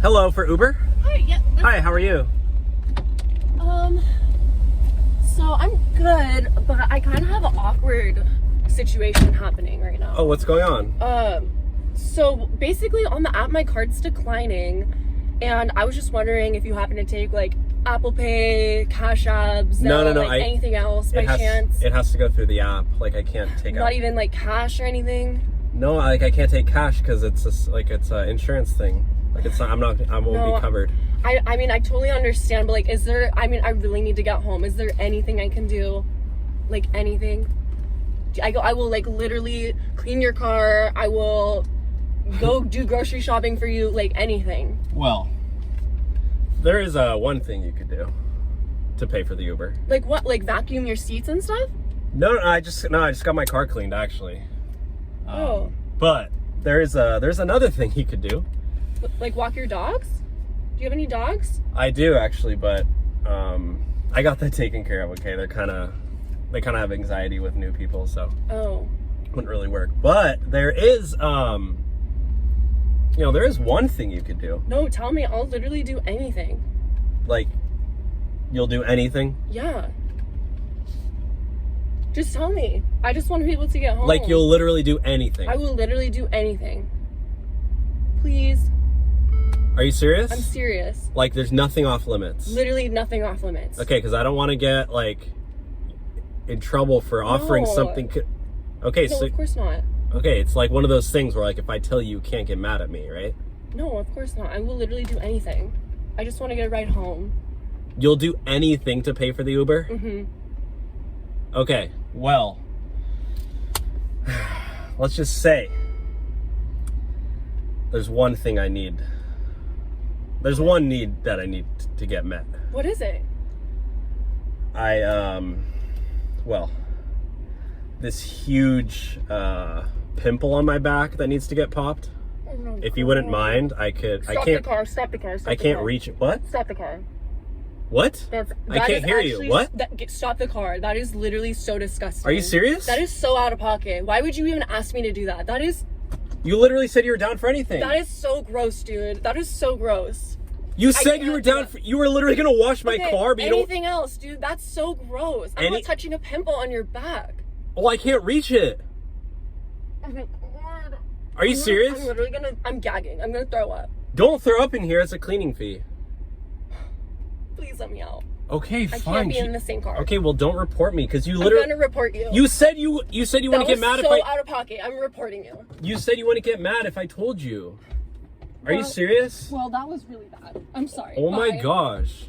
Hello, for Uber? Hi, yeah. Hi, how are you? So I'm good, but I kind of have an awkward situation happening right now. Oh, what's going on? So basically on the app, my card's declining, and I was just wondering if you happen to take like Apple Pay, Cash Apps, No, anything else by chance? It has to go through the app. Like, I can't take Not even like cash or anything? No, like, I can't take cash because it's an insurance thing. Like, it's not, I won't be covered. I mean, I totally understand, but like, is there, I mean, I really need to get home. Is there anything I can do? Like, anything? I will like literally clean your car. I will go do grocery shopping for you, like anything. Well, there is one thing you could do to pay for the Uber. Like what? Like vacuum your seats and stuff? No, I just got my car cleaned actually. Oh. But there's another thing you could do. Like walk your dogs? Do you have any dogs? I do actually, but I got that taken care of. Okay, they kind of have anxiety with new people, so wouldn't really work. But there is there is one thing you could do. No, tell me. I'll literally do anything. Like, you'll do anything? Yeah. Just tell me. I just want to be able to get home. Like, you'll literally do anything? I will literally do anything. Please. Are you serious? I'm serious. Like, there's nothing off limits? Literally nothing off limits. Okay, because I don't want to get, like, in trouble for offering something. Okay, no, so... of course not. Okay, it's like one of those things where, like, if I tell you, you can't get mad at me, right? No, of course not. I will literally do anything. I just want to get a ride home. You'll do anything to pay for the Uber? Mm-hmm. Okay, well, let's just say there's one thing I need. There's one need that I need to get met. What is it? Well, this huge pimple on my back that needs to get popped. Oh, no, if you wouldn't mind, I could. Stop the car. Stop the car. Stop I can't reach it. What? Stop the car. What? I can't hear you. What? Stop the car. That is literally so disgusting. Are you serious? That is so out of pocket. Why would you even ask me to do that? That is... You literally said you were down for anything. That is so gross, dude. That is so gross. You said you were down for... You were literally going to wash my car, but you don't... Anything else, dude. That's so gross. I'm not touching a pimple on your back. Oh, I can't reach it. Oh my God. Are you serious? I'm literally gonna... I'm gagging. I'm gonna throw up. Don't throw up in here. It's a cleaning fee. Please let me out. Okay, fine. I can't be in the same car. Okay, well, don't report me because you literally... I'm gonna report you. You said you want to get mad if I... That was so out of pocket. I'm reporting you. You said you want to get mad if I told you. Are you serious? Well, that was really bad. I'm sorry. Oh my gosh.